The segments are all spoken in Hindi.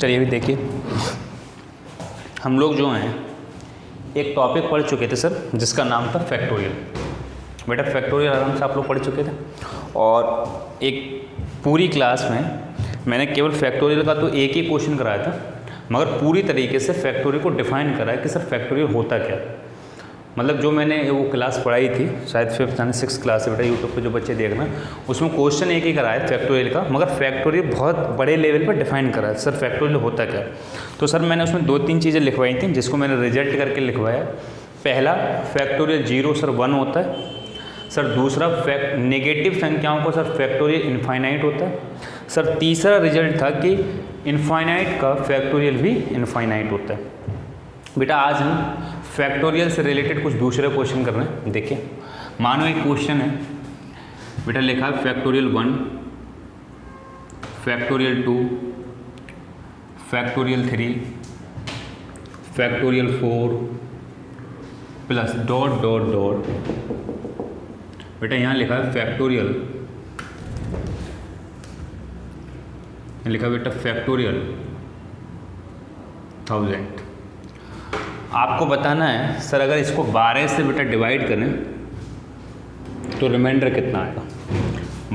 चलिए अभी देखिए, हम लोग जो हैं एक टॉपिक पढ़ चुके थे सर, जिसका नाम था फैक्टोरियल। बेटा फैक्टोरियल आराम से आप लोग पढ़ चुके थे, और एक पूरी क्लास में मैंने केवल फैक्टोरियल का तो एक ही क्वेश्चन कराया था, मगर पूरी तरीके से फैक्टोरियल को डिफाइन कराया कि सर फैक्टोरियल होता क्या। मतलब जो मैंने वो क्लास पढ़ाई थी, शायद 5th यानी 6th क्लास से, बेटा यूट्यूब पे जो बच्चे देखना, उसमें क्वेश्चन एक ही कराया फैक्टोरियल का, मगर फैक्टोरियल बहुत बड़े लेवल पर डिफाइन कराया सर फैक्टोरियल होता क्या। तो सर मैंने उसमें 2-3 चीज़ें लिखवाई थी, जिसको मैंने रिजल्ट करके लिखवाया। पहला, फैक्टोरियल 0 सर 1 होता है सर। दूसरा, नेगेटिव संख्याओं को सर फैक्टोरियल इनफाइनाइट होता है सर। तीसरा रिजल्ट था कि इनफाइनाइट का फैक्टोरियल भी इनफाइनाइट होता है। बेटा आज हम फैक्टोरियल से रिलेटेड कुछ दूसरे क्वेश्चन कर रहे हैं। देखिए, मानो एक क्वेश्चन है, बेटा लिखा है factorial 1, factorial 2, factorial 3, factorial 4 plus dot dot dot. बेटा यहाँ लिखा है फैक्टोरियल, लिखा बेटा फैक्टोरियल 1000। आपको बताना है सर, अगर इसको 12 से बेटा डिवाइड करें तो रिमाइंडर कितना आएगा।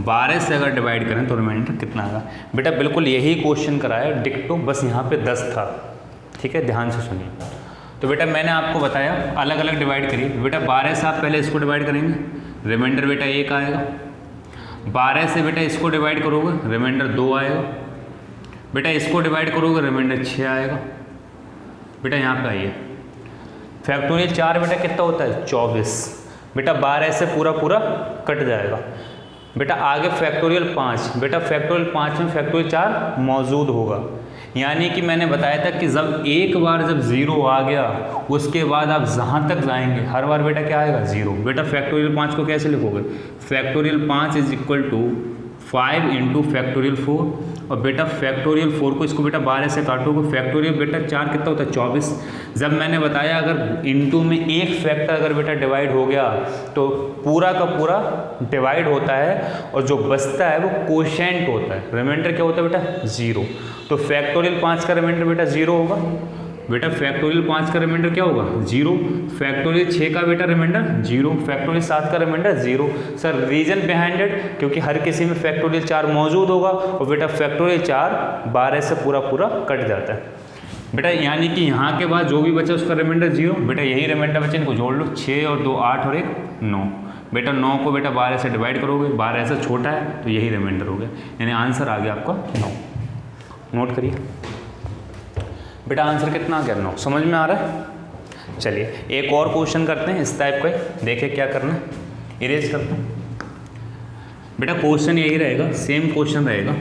12 से अगर डिवाइड करें तो रिमाइंडर कितना आएगा। बेटा बिल्कुल यही क्वेश्चन कराया डिक्टो, बस यहाँ पे 10 था। ठीक है, ध्यान से सुनिए। तो बेटा मैंने आपको बताया अलग अलग डिवाइड करिए। बेटा 12 से आप पहले इसको डिवाइड करेंगे, रिमाइंडर बेटा 1 आएगा। 12 से बेटा इसको डिवाइड करोगे, रिमाइंडर 2 आएगा। बेटा इसको डिवाइड करोगे, रिमाइंडर 6 आएगा। बेटा यहाँ पे आइए, फैक्टोरियल 4 बेटा कितना होता है 24। बेटा 12 से पूरा पूरा कट जाएगा। बेटा आगे फैक्टोरियल 5, बेटा फैक्टोरियल 5 में फैक्टोरियल 4 मौजूद होगा। यानी कि मैंने बताया था कि जब एक बार जब 0 आ गया, उसके बाद आप जहाँ तक जाएंगे हर बार बेटा क्या आएगा 0। बेटा फैक्टोरियल 5 को कैसे लिखोगे, factorial 5 is equal to 5 into factorial 4। और बेटा फैक्टोरियल 4 को इसको बेटा 12 से काटोगे, फैक्टोरियल बेटा 4 कितना होता है 24। जब मैंने बताया अगर इनटू में एक फैक्टर अगर बेटा डिवाइड हो गया तो पूरा का पूरा डिवाइड होता है, और जो बचता है वो कोशेंट होता है। रिमाइंडर क्या होता है बेटा 0। तो फैक्टोरियल 5 का रिमाइंडर बेटा 0 होगा। बेटा फैक्टोरियल 5 का रिमाइंडर क्या होगा 0। फैक्टोरियल 6 का बेटा रिमाइंडर 0। फैक्टोरियल 7 का remainder 0। Sir reason behind it, क्योंकि हर किसी में फैक्टोरियल 4 मौजूद होगा, और बेटा फैक्टोरियल 4 12 से पूरा पूरा कट जाता है। बेटा यानी कि यहाँ के बाद जो भी बचा उसका रिमाइंडर 0। बेटा यही रिमाइंडर बचे, इनको जोड़ लो, 6 और 2 8 और 1 9। बेटा 9 को बेटा 12 से डिवाइड करोगे, 12 से छोटा है तो यही रिमाइंडर हो गया, यानी आंसर आ गया आपका 9। नोट करिए बेटा, आंसर कितना आ गया 9। समझ में आ रहा है। चलिए एक और क्वेश्चन करते हैं इस टाइप का, देखिए क्या करना है। इरेज करते हैं। बेटा क्वेश्चन यही रहेगा, सेम क्वेश्चन रहेगा,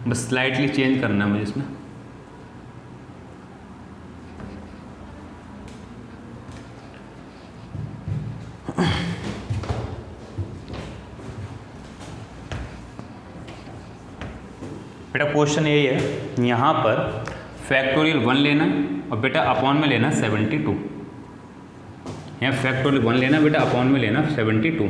बस स्लाइटली चेंज करना है मुझे इसमें। बेटा क्वेश्चन यही है, यहाँ पर फैक्टोरियल 1 लेना और बेटा अपॉन में लेना 72। यहाँ फैक्टोरियल 1 लेना बेटा, अपॉन में लेना 72।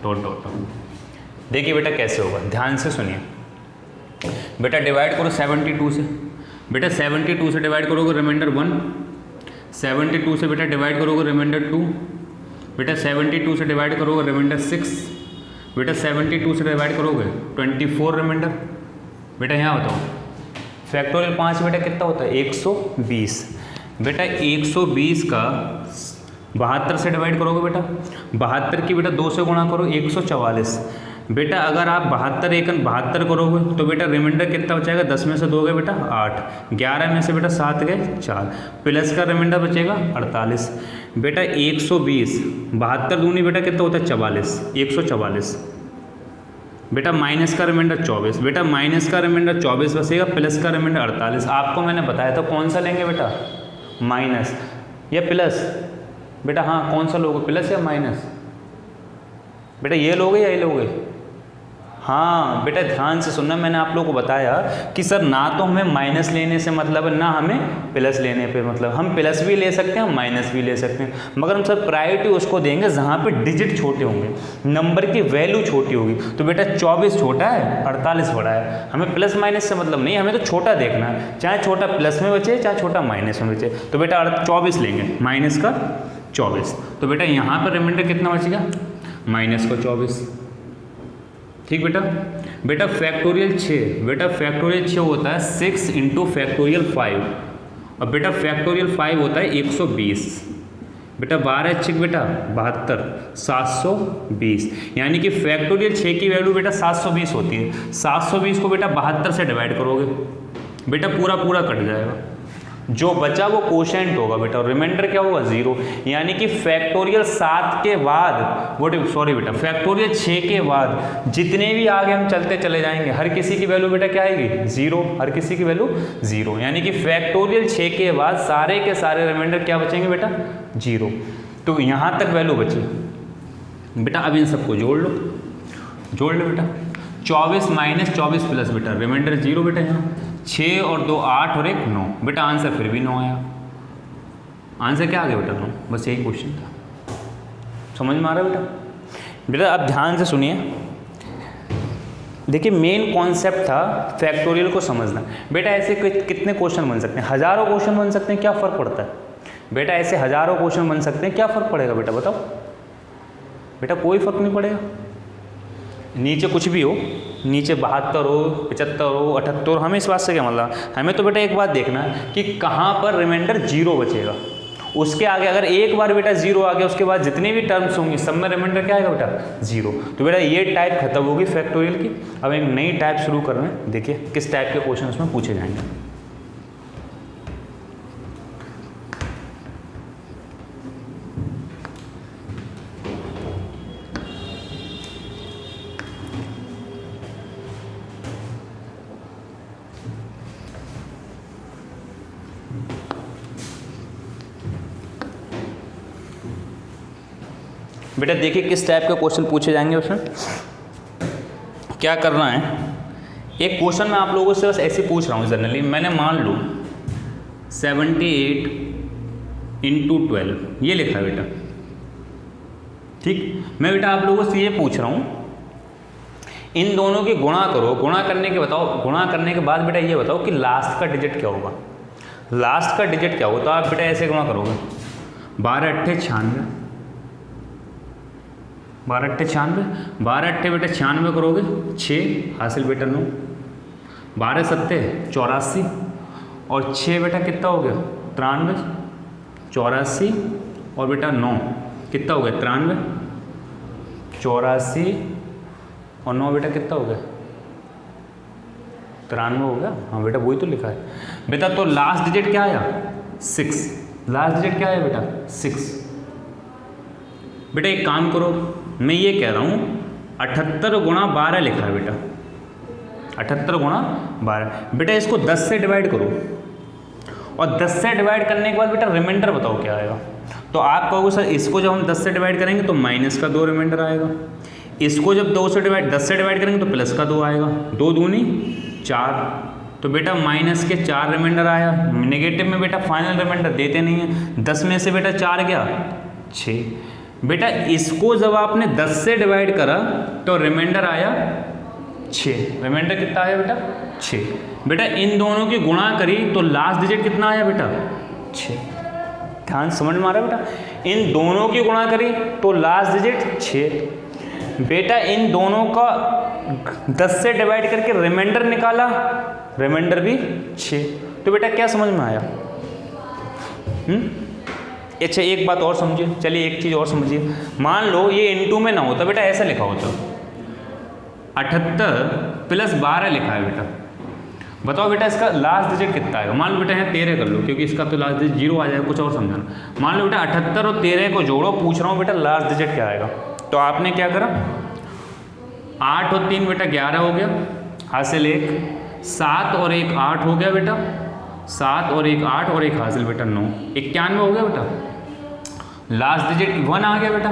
Dot dot dot. देखिए बेटा कैसे होगा, ध्यान से सुनिए। बेटा डिवाइड करो 72 से। बेटा 72 से डिवाइड करोगे रिमाइंडर 1। 72 से बेटा डिवाइड करोगे रिमाइंडर 2। बेटा 72 से डिवाइड करोगे रिमाइंडर 6। बेटा 72 से डिवाइड करोगे 24 रिमाइंडर। बेटा यहाँ बताओ फैक्टोरियल 5 बेटा कितना होता है 120। बेटा 120 का 72 से डिवाइड करोगे, बेटा 72 की बेटा 2 से गुणा करो 144। बेटा अगर आप 72 एकन 72 करोगे तो बेटा रिमाइंडर कितना बचेगा, 10 में से 2 गए बेटा 8, 11 में से बेटा 7 गए 4, प्लस का रिमाइंडर बचेगा 48। बेटा 120 72 दूनी बेटा कितना होता है 44, 144। बेटा माइनस का रिमाइंडर 24। बेटा माइनस का रिमाइंडर 24 बचेगा, प्लस का रिमाइंडर 48। आपको मैंने बताया था कौन सा लेंगे बेटा, माइनस या प्लस। बेटा हाँ कौन सा लोगे, प्लस या माइनस। बेटा ये लोगे या ये लोगे, हाँ बेटा ध्यान से सुनना, मैंने आप लोगों को बताया कि सर ना तो हमें माइनस लेने से मतलब है, ना हमें प्लस लेने पे मतलब। हम प्लस भी ले सकते हैं, माइनस भी ले सकते हैं, मगर हम सर प्रायोरिटी उसको देंगे जहाँ पे डिजिट छोटे होंगे, नंबर की वैल्यू छोटी होगी। तो बेटा 24 छोटा है, 48 बड़ा है, हमें प्लस माइनस से मतलब नहीं, हमें तो छोटा देखना है, चाहे छोटा प्लस में बचे चाहे छोटा माइनस में बचे। तो बेटा 24 लेंगे, माइनस का 24। तो बेटा यहाँ पर रिमाइंडर कितना बचेगा, माइनस का 24। ठीक बेटा। बेटा फैक्टोरियल 6, बेटा फैक्टोरियल 6 होता है 6 इंटू फैक्टोरियल 5, और बेटा फैक्टोरियल 5 होता है 120। बेटा 12 6 बेटा 72, 720, यानी कि फैक्टोरियल 6 की वैल्यू बेटा 720 होती है। 720 को बेटा 72 से डिवाइड करोगे, बेटा पूरा पूरा कट जाएगा, जो बचा वो कोशेंट होगा बेटा, और रिमाइंडर क्या होगा 0। यानी कि फैक्टोरियल 7 के बाद बेटा फैक्टोरियल 6 के बाद जितने भी आगे हम चलते चले जाएंगे, हर किसी की वैल्यू बेटा क्या आएगी 0, हर किसी की वैल्यू 0। यानी कि फैक्टोरियल 6 के बाद सारे के सारे रिमाइंडर क्या बचेंगे बेटा 0। तो यहाँ तक वैल्यू बची बेटा। अब इन सबको जोड़ लो बेटा, 24 माइनस 24 प्लस बेटा रिमाइंडर 0 बेटा, यहाँ 6 और 2 8 और 1 9 बेटा, आंसर फिर भी 9 आया। आंसर क्या आ गया बेटा 9, बस यही क्वेश्चन था। समझ में आ रहा है बेटा। अब ध्यान से सुनिए, देखिए मेन कॉन्सेप्ट था फैक्टोरियल को समझना। बेटा ऐसे कितने क्वेश्चन बन सकते हैं, हज़ारों क्वेश्चन बन सकते हैं, क्या फ़र्क पड़ता है बेटा, ऐसे हज़ारों क्वेश्चन बन सकते हैं, क्या फ़र्क पड़ेगा बेटा बताओ। बेटा कोई फ़र्क नहीं पड़ेगा, नीचे कुछ भी हो, नीचे 72 हो 75 हो 78 हो, हमें इस बात से क्या मतलब। हमें तो बेटा एक बात देखना है कि कहाँ पर रिमाइंडर 0 बचेगा, उसके आगे अगर एक बार बेटा 0 आ गया, उसके बाद जितने भी टर्म्स होंगी सब में रिमाइंडर क्या आएगा बेटा 0। तो बेटा ये टाइप खत्म होगी फैक्टोरियल की। अब एक नई टाइप शुरू कर रहे हैं, देखिए किस टाइप के क्वेश्चन उसमें पूछे जाएंगे। बेटा देखिए किस टाइप के क्वेश्चन पूछे जाएंगे उसमें। क्या करना है, एक क्वेश्चन मैं आप लोगों से बस ऐसे पूछ रहा हूँ जनरली। मैंने मान लो 78 इंटू 12 ये लिखा है बेटा, ठीक। मैं बेटा आप लोगों से ये पूछ रहा हूँ, इन दोनों की गुणा करो, गुणा करने के बताओ, गुणा करने के बाद बेटा ये बताओ कि लास्ट का डिजिट क्या होगा। लास्ट का डिजिट क्या होगा, तो आप बेटा ऐसे गुणा करोगे, 12 अट्ठे 96, 12 अट्ठे 96, 12 अट्ठे बेटा 96 करोगे 6 हासिल बेटा 9, 12 सत्ते 84 और 6 बेटा कितना हो गया 93, 84 और बेटा 9 कितना हो गया 93, 84 और 9 बेटा कितना हो गया 93 हो गया। हाँ बेटा वही तो लिखा है बेटा। तो लास्ट डिजिट क्या आया 6, लास्ट डिजिट क्या आया बेटा 6। बेटा एक काम करो, मैं ये कह रहा हूँ 78 गुणा 12 लिखा है बेटा, 78 गुणा 12। बेटा इसको 10 से डिवाइड करो, और 10 से डिवाइड करने के बाद बेटा रिमाइंडर बताओ क्या आएगा। तो आप कहोगे सर इसको जब हम 10 से डिवाइड करेंगे तो माइनस का 2 रिमाइंडर आएगा, इसको जब 10 से डिवाइड करेंगे तो प्लस का 2 आएगा, 2 दूनी 4। तो बेटा माइनस के 4 रिमाइंडर आया। नेगेटिव में बेटा फाइनल रिमाइंडर देते नहीं है, 10 में से बेटा 4 गया 6। बेटा इसको जब आपने 10 से डिवाइड करा तो रिमाइंडर आया 6, रिमाइंडर कितना आया बेटा 6। बेटा इन दोनों की गुणा करी तो लास्ट डिजिट कितना आया बेटा 6। ध्यान समझ में आ रहा है बेटा, इन दोनों की गुणा करी तो लास्ट डिजिट 6। बेटा इन दोनों का 10 से डिवाइड करके रिमाइंडर निकाला, रिमाइंडर भी 6। तो बेटा क्या समझ में आया। अच्छा एक बात और समझिए, चलिए एक चीज़ और समझिए। मान लो ये इनटू में ना होता बेटा, ऐसा लिखा होता 78 प्लस 12 लिखा है बेटा। बताओ बेटा इसका लास्ट डिजिट कितना आएगा। मान लो बेटा यहाँ 13 कर लो, क्योंकि इसका तो लास्ट डिजिट 0 आ जाएगा, कुछ और समझाना। मान लो बेटा 78 और 13 को जोड़ो, पूछ रहा हूँ बेटा लास्ट डिजिट क्या आएगा। तो आपने क्या करा, 8 और 3 बेटा 11 हो गया, हासिल 1, 7 और 1 8 हो गया बेटा, 7 और 1 8 और 1 हासिल बेटा 9, 91 हो गया बेटा। लास्ट डिजिट 1 आ गया बेटा,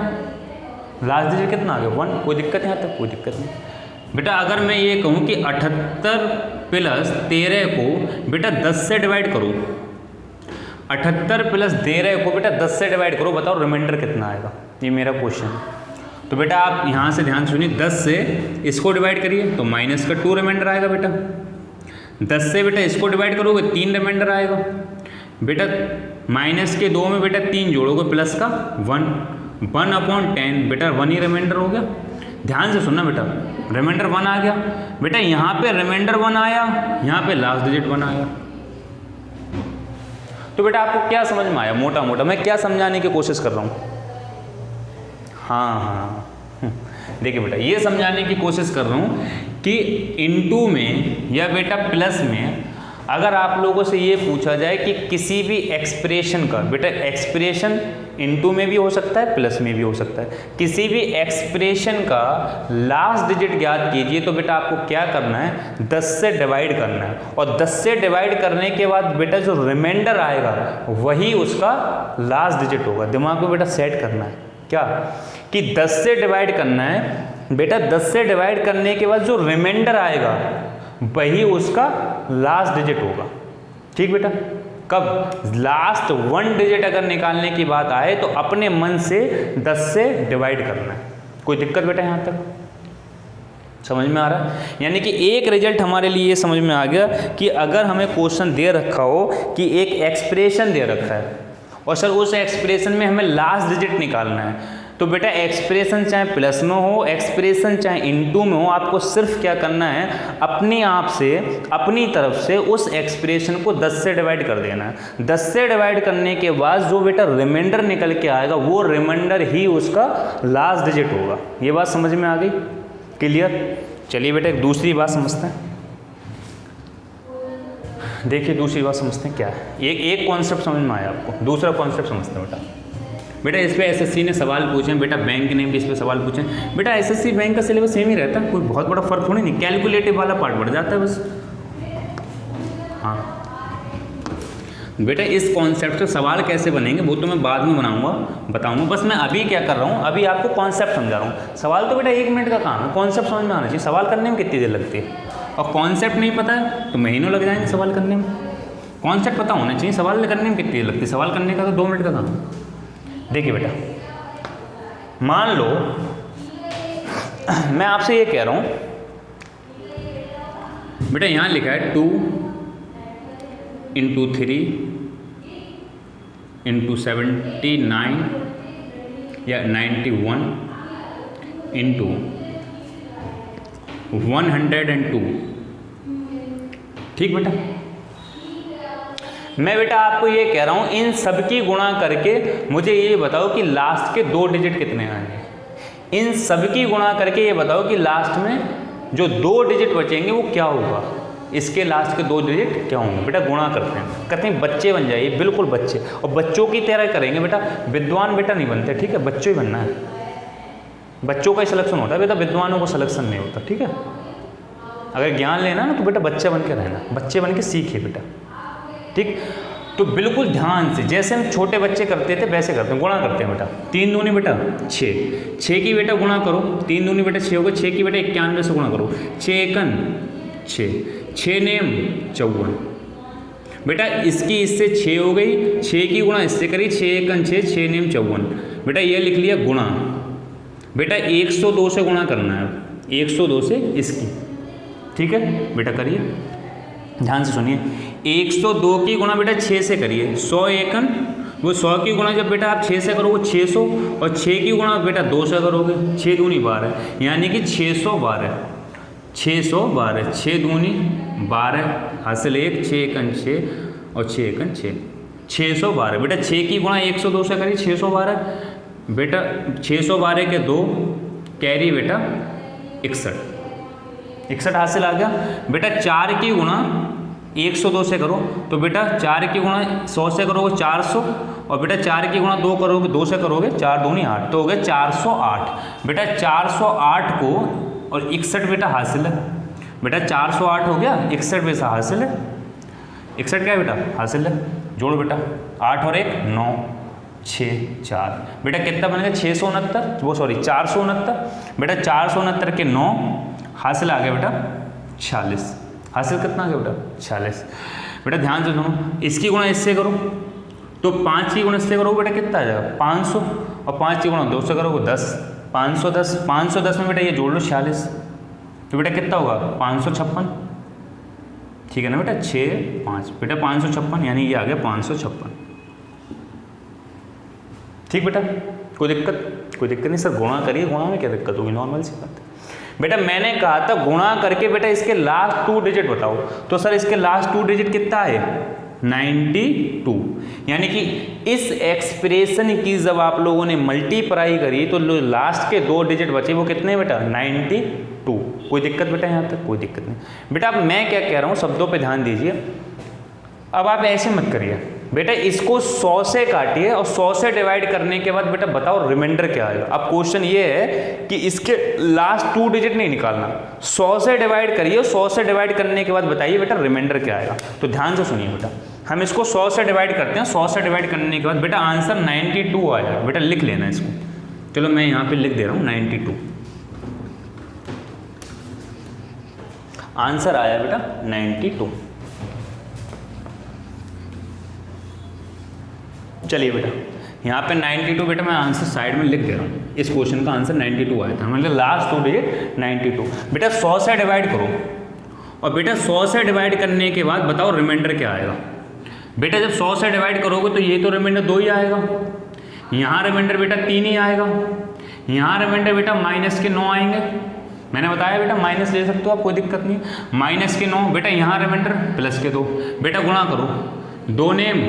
लास्ट डिजिट कितना आ गया 1। कोई दिक्कत है यहाँ तक, कोई दिक्कत नहीं। बेटा अगर मैं ये कहूँ कि 78 प्लस 13 को बेटा 10 से डिवाइड करो, 78 प्लस 13 को बेटा 10 से डिवाइड करो, बताओ रिमाइंडर कितना आएगा, ये मेरा क्वेश्चन है। तो बेटा आप यहाँ से ध्यान सुनिए, 10 से इसको डिवाइड करिए तो माइनस का 2 रिमाइंडर आएगा बेटा, 10 से बेटा इसको डिवाइड करोगे 3 रिमाइंडर आएगा बेटा, माइनस के 2 में बेटा 3 जोड़ोगे प्लस का 1/10 बेटा 1 ही रिमाइंडर हो गया। ध्यान से सुनना बेटा, रिमाइंडर 1 आ गया बेटा, यहाँ पे रिमाइंडर 1 आया, यहाँ पे लास्ट डिजिट 1 आया। तो बेटा आपको क्या समझ में आया, मोटा मोटा मैं क्या समझाने की कोशिश कर रहा हूँ? हाँ देखिए बेटा ये समझाने की कोशिश कर रहा हूँ कि इनटू में या बेटा प्लस में अगर आप लोगों से ये पूछा जाए कि किसी भी एक्सप्रेशन का, बेटा एक्सप्रेशन इनटू में भी हो सकता है प्लस में भी हो सकता है, किसी भी एक्सप्रेशन का लास्ट डिजिट ज्ञात कीजिए, तो बेटा आपको क्या करना है, 10 से डिवाइड करना है, और 10 से डिवाइड करने के बाद बेटा जो रिमाइंडर आएगा वही उसका लास्ट डिजिट होगा। दिमाग को बेटा सेट करना है क्या कि 10 से डिवाइड करना है बेटा, 10 से डिवाइड करने के बाद जो रिमाइंडर आएगा वही उसका लास्ट डिजिट होगा। ठीक बेटा, कब लास्ट 1 डिजिट अगर निकालने की बात आए तो अपने मन से 10 से डिवाइड करना है। कोई दिक्कत बेटा यहाँ तक समझ में आ रहा है? यानी कि एक रिजल्ट हमारे लिए ये समझ में आ गया कि अगर हमें क्वेश्चन दे रखा हो कि एक एक्सप्रेशन दे रखा है और सर उस एक्सप्रेशन में हमें लास्ट डिजिट निकालना है, तो बेटा एक्सप्रेशन चाहे प्लस में हो, एक्सप्रेशन चाहे इनटू में हो, आपको सिर्फ क्या करना है, अपने आप से अपनी तरफ से उस एक्सप्रेशन को 10 से डिवाइड कर देना है। 10 से डिवाइड करने के बाद जो बेटा रिमाइंडर निकल के आएगा वो रिमाइंडर ही उसका लास्ट डिजिट होगा। ये बात समझ में आ गई? क्लियर? चलिए बेटा एक दूसरी बात समझते हैं। देखिए दूसरी बात समझते हैं क्या है। एक कॉन्सेप्ट समझ में आया आपको, दूसरा कॉन्सेप्ट समझते हैं बेटा इस पे एसएससी ने सवाल पूछे, बेटा बैंक ने भी इस पे सवाल पूछे। बेटा एसएससी बैंक का सिलेबस सेम ही रहता है, कोई बहुत बड़ा फर्क थोड़ी नहीं, कैलकुलेटिव वाला पार्ट बढ़ जाता है बस। हाँ बेटा इस कॉन्सेप्ट से सवाल कैसे बनेंगे वो तो मैं बाद में बताऊंगा, बस मैं अभी क्या कर रहा हूँ, अभी आपको कॉन्सेप्ट समझा रहा हूँ। सवाल तो बेटा 1 मिनट का काम है, कॉन्सेप्ट समझ में आना चाहिए। सवाल करने में कितनी देर लगती है, और कॉन्सेप्ट नहीं पता है तो महीनों लग जाएंगे सवाल करने में। कॉन्सेप्ट पता होना चाहिए, सवाल करने में कितनी देर लगती है, सवाल करने का तो 2 मिनट का काम है। देखिए बेटा मान लो मैं आपसे ये कह रहा हूं बेटा, यहां लिखा है 2 × 3 × 79 या 91 × 102। ठीक बेटा, मैं बेटा आपको ये कह रहा हूं इन सब की गुणा करके मुझे ये बताओ कि लास्ट के 2 डिजिट कितने आएंगे। इन सब की गुणा करके ये बताओ कि लास्ट में जो 2 डिजिट बचेंगे वो क्या होगा, इसके लास्ट के 2 डिजिट क्या होंगे। बेटा गुणा करते हैं बच्चे बन जाइए, बिल्कुल बच्चे, और बच्चों की तरह करेंगे बेटा, विद्वान बेटा नहीं बनते। ठीक है, बच्चों ही बनना है, बच्चों का ही सिलेक्शन होता है बेटा, विद्वानों को सिलेक्शन नहीं होता। ठीक है, अगर ज्ञान लेना ना तो बेटा बच्चे बन के रहना, बच्चे बन के सीखिए बेटा। ठीक, तो बिल्कुल ध्यान से जैसे हम छोटे बच्चे करते थे वैसे करते हैं, गुणा करते हैं बेटा। 3 दूनी बेटा 6, 6 की बेटा गुणा करो, 3 दूनी बेटा 6 हो गए, 6 की बेटा 91 से गुणा करो, 6 एकन 6, 6 नेम 54 बेटा, इसकी इससे 6 हो गई, 6 की गुणा इससे करी, 6 एकन 6, 6 नेम 54 बेटा, ये लिख लिया गुणा। बेटा 102 से गुणा करना है, 102 से इसकी। ठीक है बेटा, करिए ध्यान से सुनिए। 102 की गुणा बेटा 6 से करिए, 100 एकन, वो 100 की गुणा जब बेटा आप 6 से करोगे 600, और 6 की गुणा बेटा 2 से करोगे, 6 दूनी 12 यानी कि 612, 612, 6 दूनी 12 हासिल 1, 6 एकन 6 और 6 एकन 6, 612 बेटा। 6 की गुणा 102 से करिए, 612 बेटा, 612 के 2 कैरी बेटा 61 हासिल आ गया बेटा। 4 की गुणा 102 से करो तो बेटा 4 की गुणा 100 से करोगे 400, और बेटा 4 की गुणा 2 करोगे, 2 से करोगे 4 दूनी 8, तो हो गया 408 बेटा। 408 को और 61 बेटा हासिल है बेटा, 408 हो गया, 61 बेटा हासिल है, 61 क्या है बेटा हासिल है, जोड़ बेटा 8 और 1 9 6 4 बेटा कितना बनेगा 669, वो सॉरी 469 बेटा, 469 के 9 हासिल आ गया बेटा 46, हासिल कितना आ गया बेटा 46। बेटा ध्यान से सुनो, इसकी गुणा इससे करो तो 5 की गुणा इससे करोगे बेटा कितना आ जाएगा 500, और 5 की गुणा 2 से करोगे 10, 510, 510 में बेटा ये जोड़ लो 46, तो बेटा कितना होगा 556, ठीक है ना बेटा 6 5 बेटा 556, यानी ये आ गया 556। ठीक बेटा, कोई दिक्कत नहीं सर, गुणा करिए, गुणा में क्या दिक्कत होगी, नॉर्मल सी बात है। बेटा मैंने कहा था गुणा करके बेटा इसके लास्ट 2 डिजिट बताओ, तो सर इसके लास्ट 2 डिजिट कितना है 92, यानी कि इस एक्सप्रेशन की जब आप लोगों ने मल्टीप्लाई करी तो लास्ट के 2 डिजिट बचे, वो कितने बेटा 92। कोई दिक्कत बेटा यहाँ तक, कोई दिक्कत नहीं बेटा। अब मैं क्या कह रहा हूँ, शब्दों पे ध्यान दीजिए। अब आप ऐसे मत करिए बेटा, इसको 100 से काटिए और 100 से डिवाइड करने के बाद बेटा बताओ रिमाइंडर क्या आएगा। अब क्वेश्चन ये है कि इसके लास्ट 2 डिजिट नहीं निकालना, 100 से डिवाइड करिए, 100 से डिवाइड करने के बाद बताइए बेटा रिमाइंडर क्या आएगा। तो ध्यान से सुनिए बेटा, हम इसको 100 से डिवाइड करते हैं, 100 से डिवाइड करने के बाद बेटा आंसर 92 आएगा। बेटा लिख लेना इसको, चलो मैं यहाँ पे लिख दे रहा हूँ 92, आंसर आया बेटा 92। चलिए बेटा यहाँ पे 92 बेटा मैं आंसर साइड में लिख दे रहा हूँ, इस क्वेश्चन का आंसर 92 आया था, मतलब लास्ट 2 डिजिट 92। बेटा 100 से डिवाइड करो और बेटा 100 से डिवाइड करने के बाद बताओ रिमाइंडर क्या आएगा। बेटा जब 100 से डिवाइड करोगे तो ये तो रिमाइंडर 2 ही आएगा, यहाँ रिमाइंडर बेटा 3 ही आएगा, यहाँ रिमाइंडर बेटा माइनस के 9 आएंगे। मैंने बताया बेटा माइनस ले सकते हो आप, कोई दिक्कत नहीं, माइनस के 9 बेटा, यहाँ रिमाइंडर प्लस के 2। बेटा गुणा करो, 2 नेम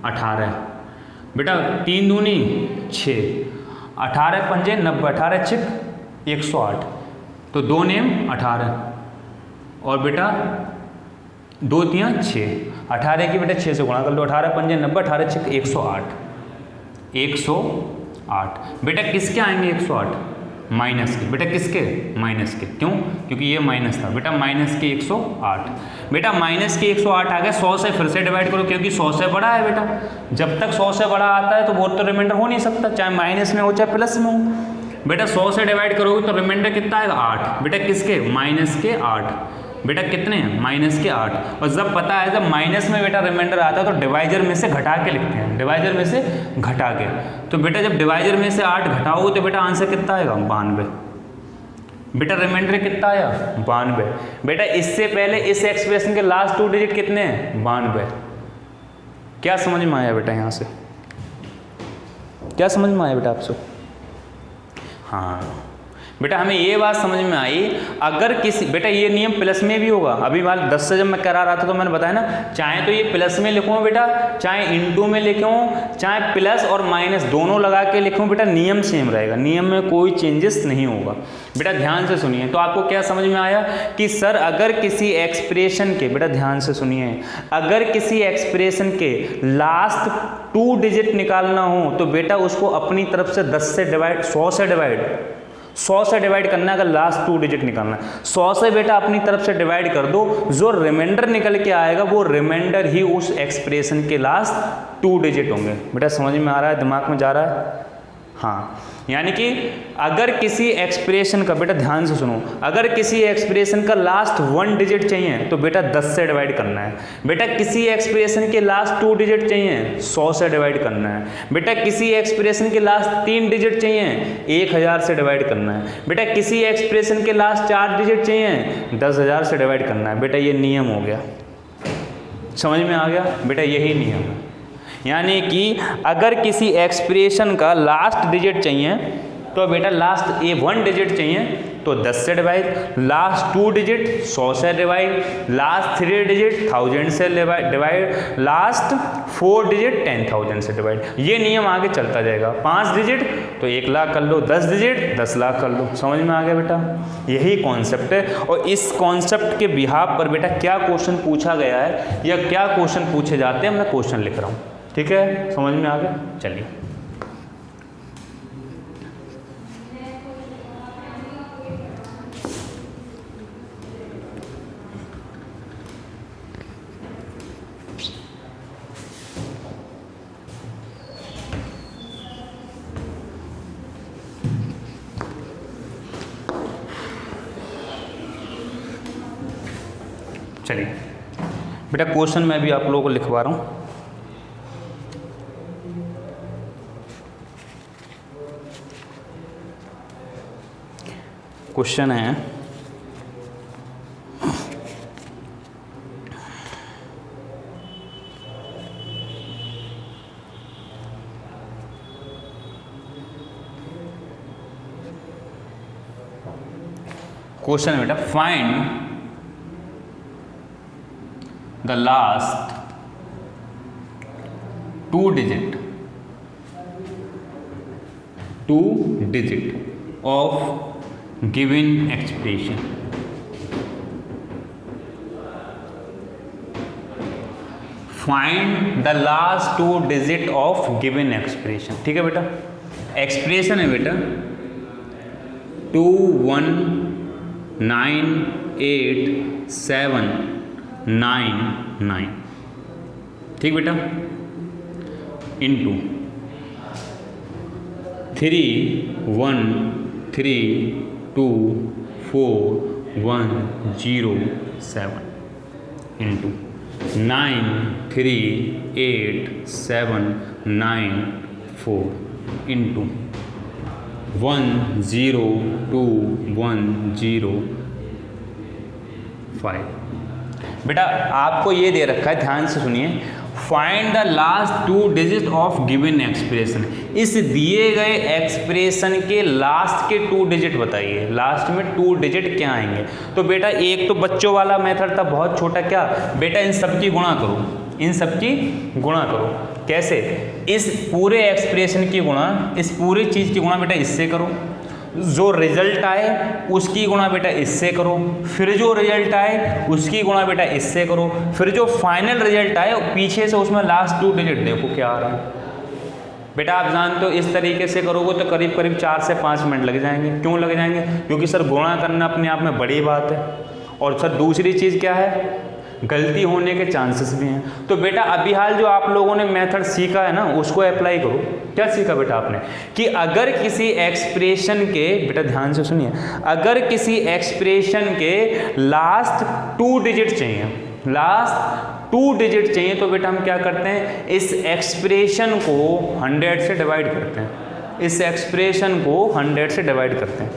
18 बेटा, 3 दूनी 6, 18 पंजे 90, 18 छिक 108, तो 2 नेम 18 और बेटा 2 तियाँ 6, 18 की बेटा 6 से गुणा कर लो, 18 पंजे 90, 18 छिक 108, 108 बेटा किसके आएंगे 108 माइनस के, बेटा किसके माइनस के, क्यों क्योंकि ये माइनस था बेटा, माइनस के 108 बेटा, माइनस के 108 आ गए। 100 से फिर से डिवाइड करो क्योंकि 100 से बड़ा है बेटा, जब तक 100 से बड़ा आता है तो वो तो रिमाइंडर हो नहीं सकता, चाहे माइनस में हो चाहे प्लस में हो। बेटा 100 से डिवाइड करोगे तो रिमाइंडर कितना आएगा 8 बेटा, किसके माइनस के 8 बेटा, कितने माइनस के 8। और जब पता है जब माइनस में बेटा रिमाइंडर आता है तो डिवाइजर में से घटा के लिखते हैं, डिवाइजर में से घटा के, तो बेटा जब डिवाइजर में से 8 घटाओगे तो बेटा आंसर कितना आएगा 92 बेटा, रिमाइंडर कितना आया 92 बेटा। इससे पहले इस एक्सप्रेशन के लास्ट 2 डिजिट कितने हैं 92। क्या समझ में आया बेटा, यहाँ से क्या समझ में आया बेटा आपसे? हाँ बेटा हमें ये बात समझ में आई, अगर किसी बेटा ये नियम प्लस में भी होगा। अभी मान 10 से जब मैं करा रहा था तो मैंने बताया ना, चाहे तो ये प्लस में लिखूँ बेटा, चाहे इनटू में लिखूँ, चाहे प्लस और माइनस दोनों लगा के लिखूँ बेटा, नियम सेम रहेगा, नियम में कोई चेंजेस नहीं होगा। बेटा ध्यान से सुनिए, तो आपको क्या समझ में आया कि सर अगर किसी एक्सप्रेशन के, बेटा ध्यान से सुनिए, अगर किसी एक्सप्रेशन के लास्ट 2 डिजिट निकालना हो तो बेटा उसको अपनी तरफ से 10 से डिवाइड, 100 से डिवाइड करना है। अगर लास्ट 2 डिजिट निकालना है 100 से बेटा अपनी तरफ से डिवाइड कर दो, जो रिमाइंडर निकल के आएगा वो रिमाइंडर ही उस एक्सप्रेशन के लास्ट 2 डिजिट होंगे। बेटा समझ में आ रहा है, दिमाग में जा रहा है? हाँ, यानी कि अगर किसी एक्सप्रेशन का, बेटा ध्यान से सुनो, अगर किसी एक्सप्रेशन का लास्ट 1 डिजिट चाहिए तो बेटा 10 से डिवाइड करना है। बेटा किसी एक्सप्रेशन के लास्ट 2 डिजिट चाहिए 100 से डिवाइड करना है। बेटा किसी एक्सप्रेशन के लास्ट 3 डिजिट चाहिए 1000 से डिवाइड करना है। बेटा किसी एक्सप्रेशन के लास्ट 4 डिजिट चाहिए 10,000 से डिवाइड करना है। बेटा ये नियम हो गया, समझ में आ गया बेटा, यही नियम है। यानी कि अगर किसी एक्सप्रेशन का लास्ट डिजिट चाहिए तो बेटा लास्ट 1 डिजिट चाहिए तो 10 से डिवाइड, लास्ट 2 डिजिट 100 से डिवाइड, लास्ट 3 डिजिट 1000 से डिवाइड, लास्ट 4 डिजिट 10,000 से डिवाइड। ये नियम आगे चलता जाएगा। 5 डिजिट तो 1 लाख कर लो, 10 डिजिट 10 लाख कर लो। समझ में आ गया बेटा? यही कॉन्सेप्ट है। और इस कॉन्सेप्ट के बिहाफ पर बेटा क्या क्वेश्चन पूछा गया है या क्या क्वेश्चन पूछे जाते हैं, मैं क्वेश्चन लिख रहा हूँ। ठीक है, समझ में आ गया? चलिए चलिए बेटा क्वेश्चन मैं भी आप लोगों को लिखवा रहा हूँ। क्वेश्चन है बेटा find the last 2 digit of given expression। Find the last 2 digit of given expression. ठीक है बेटा, एक्सप्रेशन है बेटा 2198799। ठीक बेटा, इंटू 3132417 इंटू 9387994 इंटू 102105। बेटा आपको ये दे रखा है, ध्यान से सुनिए, find the last 2 digit of given expression. इस दिए गए एक्सप्रेशन के लास्ट के 2 digit बताइए, लास्ट में 2 digit क्या आएंगे। तो बेटा एक तो बच्चों वाला मेथड था बहुत छोटा, क्या बेटा इन सब की गुणा करो, इन सब की गुणा करो। कैसे? इस पूरे एक्सप्रेशन की गुणा, इस पूरी चीज़ की गुणा बेटा इससे करो, जो रिजल्ट आए उसकी गुणा बेटा इससे करो, फिर जो रिजल्ट आए उसकी गुणा बेटा इससे करो, फिर जो फाइनल रिजल्ट आए पीछे से उसमें लास्ट 2 digit देखो क्या आ रहा है। बेटा आप जानते हो इस तरीके से करोगे तो करीब करीब 4 से 5 मिनट लग जाएंगे। क्यों लग जाएंगे? क्योंकि सर गुणा करना अपने आप में बड़ी बात है, और सर दूसरी चीज़ क्या है, गलती होने के चांसेस भी हैं। तो बेटा अभी हाल जो आप लोगों ने मेथड सीखा है ना उसको अप्लाई करो। क्या सीखा बेटा आपने? कि अगर किसी एक्सप्रेशन के, बेटा ध्यान से सुनिए, अगर किसी एक्सप्रेशन के लास्ट 2 digit चाहिए, लास्ट 2 digit चाहिए, तो बेटा हम क्या करते हैं, इस एक्सप्रेशन को 100 से डिवाइड करते हैं, इस एक्सप्रेशन को 100 से डिवाइड करते हैं।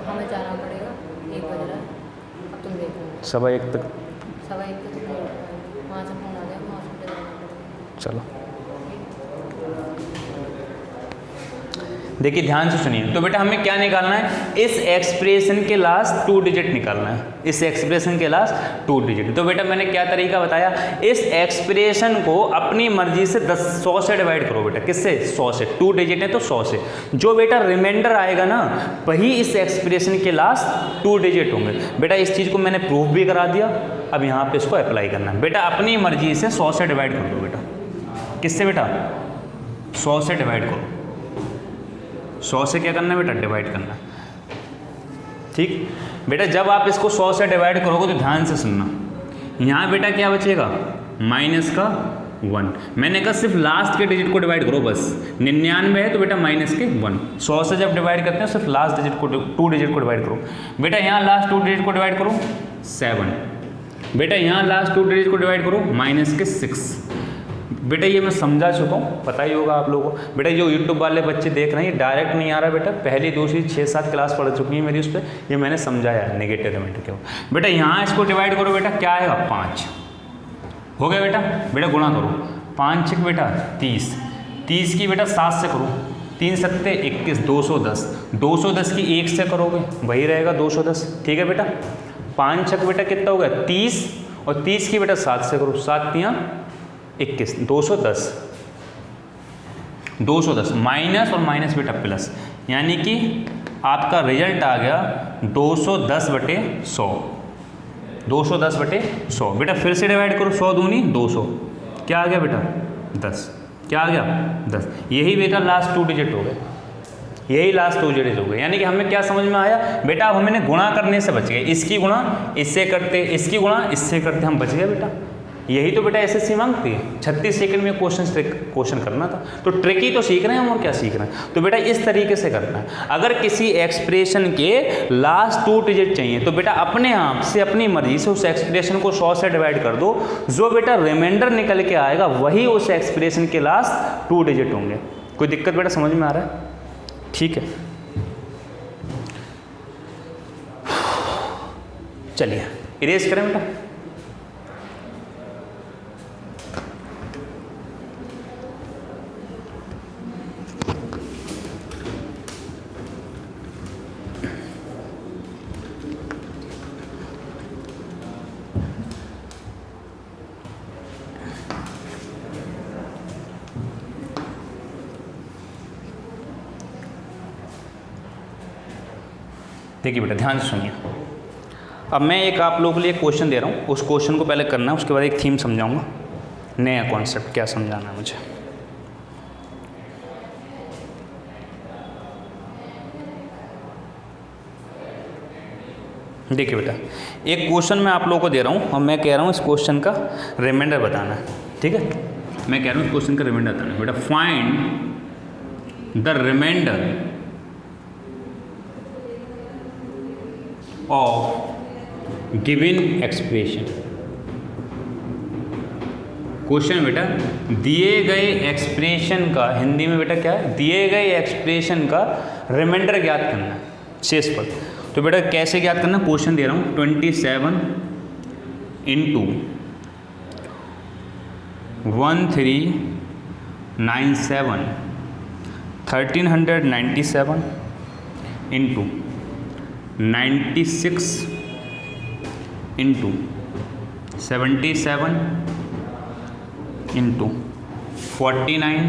हमें जाना पड़ेगा, 1 बज रहा है, अब तुम देखो 1:15 तक। 1:15 तक वहाँ से फोन आ जाएगा, वहाँ से जाना पड़ेगा। चलो देखिए ध्यान से सुनिए। तो बेटा हमें क्या निकालना है, इस एक्सप्रेशन के लास्ट 2 digit निकालना है, इस एक्सप्रेशन के लास्ट 2 digit। तो बेटा मैंने क्या तरीका बताया, इस एक्सप्रेशन को अपनी मर्जी से 100 से डिवाइड करो बेटा। किससे? 100 से। 2 digit है तो 100 से। जो बेटा रिमाइंडर आएगा ना वही इस एक्सप्रेशन के लास्ट 2 digit होंगे। बेटा इस चीज़ को मैंने प्रूफ भी करा दिया, अब यहाँ पे इसको अप्लाई करना है। बेटा अपनी मर्जी से 100 से डिवाइड कर दो बेटा। किससे बेटा? 100 से डिवाइड करो। 100 से क्या करना है बेटा? डिवाइड करना है। ठीक बेटा, जब आप इसको 100 से डिवाइड करोगे तो ध्यान से सुनना, यहाँ बेटा क्या बचेगा, माइनस का 1। मैंने कहा सिर्फ लास्ट के डिजिट को डिवाइड करो बस। 99 है तो बेटा माइनस के 1। 100 से जब डिवाइड करते हैं सिर्फ लास्ट डिजिट को, 2 digit को डिवाइड करो। बेटा यहाँ लास्ट 2 digit को डिवाइड करो 7। बेटा यहाँ लास्ट 2 digit को डिवाइड करो माइनस के 6। बेटा ये मैं समझा चुका हूँ, पता ही होगा आप लोगों को। बेटा जो यूट्यूब वाले बच्चे देख रहे हैं ये डायरेक्ट नहीं आ रहा बेटा, पहली दूसरी 6-7 क्लास पढ़ चुकी है मेरी, उस पर ये मैंने समझाया है नेगेटिव रिमाइंडर के। बेटा यहाँ इसको डिवाइड करो बेटा, क्या आएगा 5 हो गया बेटा। बेटा गुणा करो, 5 6 बेटा 30, 30 की बेटा 7 से करो, 3 7 21, 210, 210 की 1 से करोगे वही रहेगा 210। ठीक है बेटा, 5 6 बेटा कितना हो गया 30, और 30 की बेटा 7 से करो, 7 3 21, 210, 210 माइनस और माइनस बेटा प्लस, यानी कि आपका रिजल्ट आ गया 210/100, 210/100। बेटा फिर से डिवाइड करो, 100 दूनी 200, क्या आ गया बेटा 10, क्या आ गया 10। यही बेटा लास्ट 2 digit हो गए, यही लास्ट 2 digit हो गए। यानी कि हमें क्या समझ में आया बेटा, अब हमने गुणा करने से बच गए, इसकी गुणा इससे करते, इसकी गुणा इससे करते, हम बच गए बेटा। यही तो बेटा एसएससी मांगती है, 36 सेकंड में क्वेश्चन करना था। तो ट्रिक ही तो सीख रहे हैं हम, और क्या सीख रहे हैं। तो बेटा इस तरीके से करना है। अगर किसी एक्सप्रेशन के लास्ट 2 डिजिट चाहिए तो बेटा अपने आप से अपनी मर्जी से उस एक्सप्रेशन को 100 से डिवाइड कर दो, जो बेटा रिमाइंडर निकल के आएगा वही उस एक्सप्रेशन के लास्ट 2 डिजिट होंगे। कोई दिक्कत बेटा समझ में आ रहा है? ठीक है, चलिए इरेज करें बेटा। देखिए बेटा ध्यान से सुनिए। अब मैं एक आप लोगों के लिए क्वेश्चन दे रहा हूँ, उस क्वेश्चन को पहले करना है, उसके बाद एक थीम समझाऊंगा, नया कॉन्सेप्ट क्या समझाना है मुझे। देखिए बेटा एक क्वेश्चन मैं आप लोगों को दे रहा हूँ और मैं कह रहा हूँ इस क्वेश्चन का रिमाइंडर बताना है। ठीक है, मैं कह रहा हूँ इस क्वेश्चन का रिमाइंडर बताना है। बेटा find the remainder of given expression. Question बेटा दिए गए एक्सप्रेशन का, हिंदी में बेटा क्या है, दिए गए एक्सप्रेशन का रिमाइंडर ज्ञात करना है, शेष पद। तो बेटा कैसे ज्ञात करना, क्वेश्चन दे रहा हूँ 27 into 1397 1397 into 96 into 77 into 49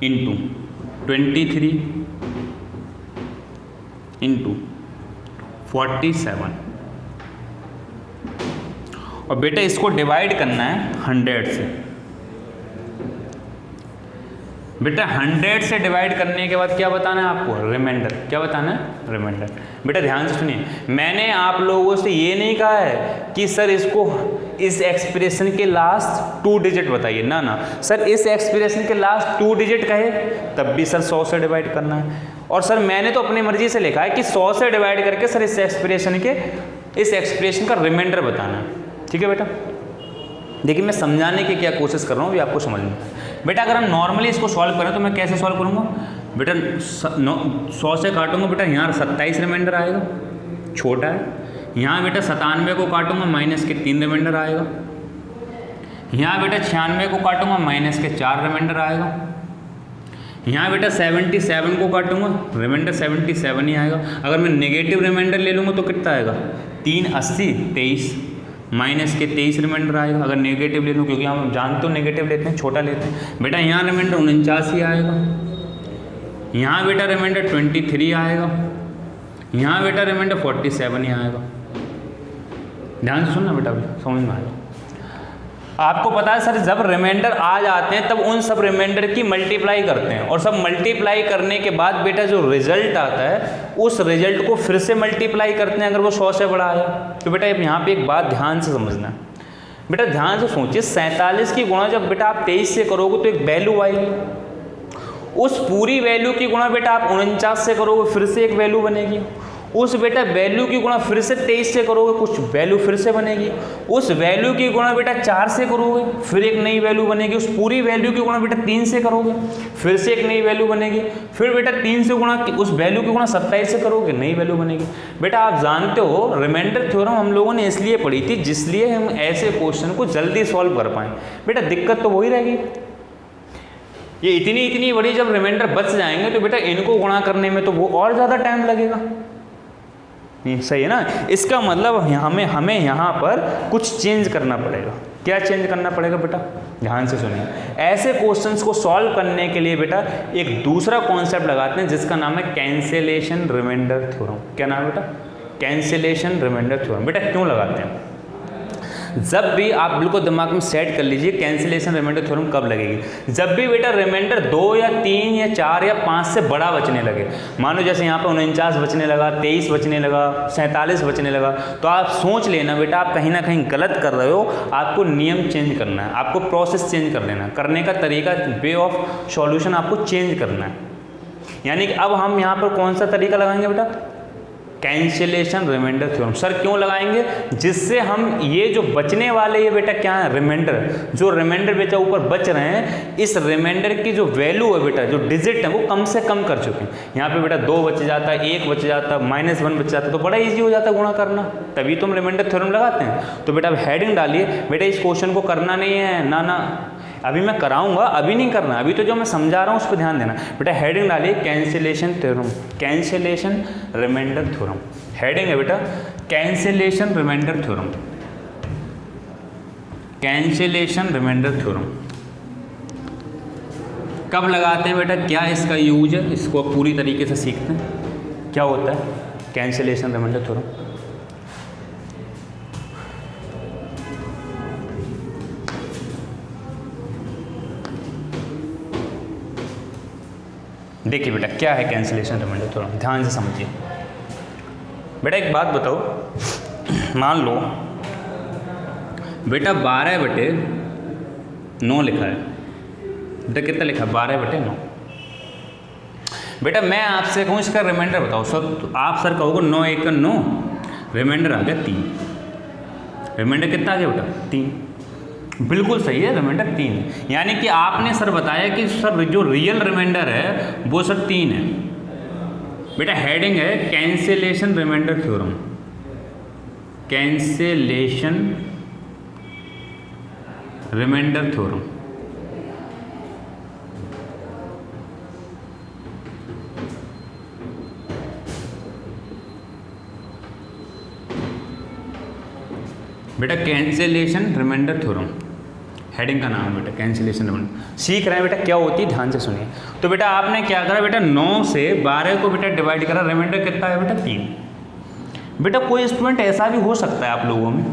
into 23 into 47 और बेटा इसको डिवाइड करना है 100 से। बेटा 100 से डिवाइड करने के बाद क्या बताना है आपको, रिमाइंडर। क्या बताना है, रिमाइंडर। बेटा ध्यान से सुनिए, मैंने आप लोगों से ये नहीं कहा है कि सर इसको इस एक्सप्रेशन के लास्ट 2 डिजिट बताइए, ना ना सर, इस एक्सप्रेशन के लास्ट 2 डिजिट कहे तब भी सर 100 से डिवाइड करना है। और सर मैंने तो अपनी मर्जी से लिखा है कि 100 से डिवाइड करके सर इस एक्सप्रेशन का रिमाइंडर बताना है। ठीक है बेटा, देखिए मैं समझाने की क्या कोशिश कर रहा हूँ, ये आपको समझ में। बेटा अगर हम नॉर्मली इसको सॉल्व करें तो मैं कैसे सॉल्व करूँगा बेटा, 100 से काटूंगा बेटा, यहाँ 27 रिमाइंडर आएगा, छोटा है। यहाँ बेटा 97 को काटूंगा, माइनस के 3 रिमाइंडर आएगा। यहाँ बेटा 96 को काटूंगा, माइनस के 4 रिमाइंडर आएगा। यहाँ बेटा 77 को काटूंगा, रिमाइंडर 77 ही आएगा। अगर मैं नेगेटिव रिमाइंडर ले लूँगा तो कितना आएगा, 3 80 23, माइनस के 23 रिमाइंडर आएगा अगर नेगेटिव ले लूँ, क्योंकि हम जानते हो नेगेटिव लेते हैं, छोटा लेते हैं। बेटा यहाँ रिमाइंडर 49 ही आएगा। यहाँ बेटा रिमाइंडर 23 आएगा। यहाँ बेटा रिमाइंडर 47 ही आएगा। ध्यान से सुनना बेटा, समझ में आएगा। आपको पता है सर, जब रिमाइंडर आ जाते हैं तब उन सब रिमाइंडर की मल्टीप्लाई करते हैं, और सब मल्टीप्लाई करने के बाद बेटा जो रिजल्ट आता है उस रिजल्ट को फिर से मल्टीप्लाई करते हैं अगर वो 100 से बड़ा आया। तो बेटा यहाँ पे एक बात ध्यान से समझना है। बेटा ध्यान से सोचिए, 47 की गुणा जब बेटा आप 23 से करोगे तो एक वैल्यू आएगी, उस पूरी वैल्यू की गुणा बेटा आप 49 से करोगे फिर से एक वैल्यू बनेगी, उस बेटा वैल्यू की गुणा फिर से 23 से करोगे कुछ वैल्यू फिर से बनेगी, उस वैल्यू की गुणा बेटा 4 से करोगे फिर एक नई वैल्यू बनेगी, उस पूरी वैल्यू की गुणा बेटा 3 से करोगे फिर से एक नई वैल्यू बनेगी, फिर बेटा 3 से गुणा उस वैल्यू की गुणा 27 से करोगे नई वैल्यू बनेगी। बेटा आप जानते हो रिमाइंडर थ्योरम हम लोगों ने इसलिए पढ़ी थी जिसलिए हम ऐसे क्वेश्चन को जल्दी सॉल्व कर पाएँ। बेटा दिक्कत तो वही रहेगी, ये इतनी बड़ी जब रिमाइंडर बच जाएंगे तो बेटा इनको गुणा करने में तो वो और ज़्यादा टाइम लगेगा। सही है ना, इसका मतलब हमें यहाँ पर कुछ चेंज करना पड़ेगा। क्या चेंज करना पड़ेगा बेटा, ध्यान से सुनिए। ऐसे क्वेश्चंस को सॉल्व करने के लिए बेटा एक दूसरा कॉन्सेप्ट लगाते हैं जिसका नाम है कैंसिलेशन रिमाइंडर थ्योरम। क्या नाम है बेटा, कैंसिलेशन रिमाइंडर थ्योरम। बेटा क्यों लगाते हैं, जब भी आप बिल्कुल दिमाग में सेट कर लीजिए कैंसिलेशन रिमाइंडर थ्योरम कब लगेगी, जब भी बेटा रिमाइंडर 2 या 3 या 4 या 5 से बड़ा बचने लगे। मान लो जैसे यहाँ पर 49 बचने लगा, 23 बचने लगा, 47 बचने लगा, तो आप सोच लेना बेटा आप कहीं ना कहीं गलत कर रहे हो, आपको नियम चेंज करना है, आपको प्रोसेस चेंज कर लेना, करने का तरीका, वे ऑफ सॉल्यूशन आपको चेंज करना है। यानी कि अब हम यहाँ पर कौन सा तरीका लगाएंगे बेटा, कैंसिलेशन रिमाइंडर थ्योरम। सर क्यों लगाएंगे, जिससे हम ये जो बचने वाले ये बेटा क्या है रिमाइंडर, जो रिमाइंडर बेटा ऊपर बच रहे हैं, इस रिमाइंडर की जो वैल्यू है बेटा, जो डिजिट है वो कम से कम कर चुके हैं। यहाँ पे बेटा 2 बच जाता है, 1 बच जाता है, -1 बच जाता है, तो बड़ा ईजी हो जाता है गुणा करना, तभी तुम रिमाइंडर थ्योरम लगाते हैं। तो बेटा अब हेडिंग डालिए, बेटा इस क्वेश्चन को करना नहीं है ना, अभी मैं कराऊंगा, अभी नहीं करना, अभी तो जो मैं समझा रहा हूँ उस पर ध्यान देना। बेटा हेडिंग डालिए cancellation theorem, cancellation remainder theorem. Heading है बेटा cancellation remainder theorem, cancellation remainder theorem. कब लगाते हैं बेटा, क्या इसका यूज है, इसको पूरी तरीके से सीखते हैं क्या होता है कैंसिलेशन रिमाइंडर थ्योरम। देखिए बेटा क्या है कैंसिलेशन रिमाइंडर थ्योरम, ध्यान से समझिए। बेटा एक बात बताओ, मान लो बेटा 12/9 लिखा है, बेटा कितना लिखा है 12/9। बेटा मैं आपसे कहूँ इसका रिमाइंडर बताओ सर, तो आप सर कहोगे 9 × 1 = 9, रिमाइंडर आ गया 3। रिमाइंडर कितना आ गया बेटा 3, बिल्कुल सही है, रिमाइंडर 3 है। यानी कि आपने सर बताया कि सर जो रियल रिमाइंडर है वो सर 3 है। बेटा हेडिंग है cancellation remainder theorem, cancellation remainder theorem. बेटा कैंसिलेशन रिमाइंडर थ्योरम हेडिंग का नाम है बेटा, कैंसिलेशन रिमाइंडर। सीख रहे हैं बेटा क्या होती है, ध्यान से सुनिए। तो बेटा आपने क्या करा बेटा, 9 से 12 को बेटा डिवाइड करा, रिमाइंडर कितना है बेटा 3। बेटा कोई स्टूडेंट ऐसा भी हो सकता है आप लोगों में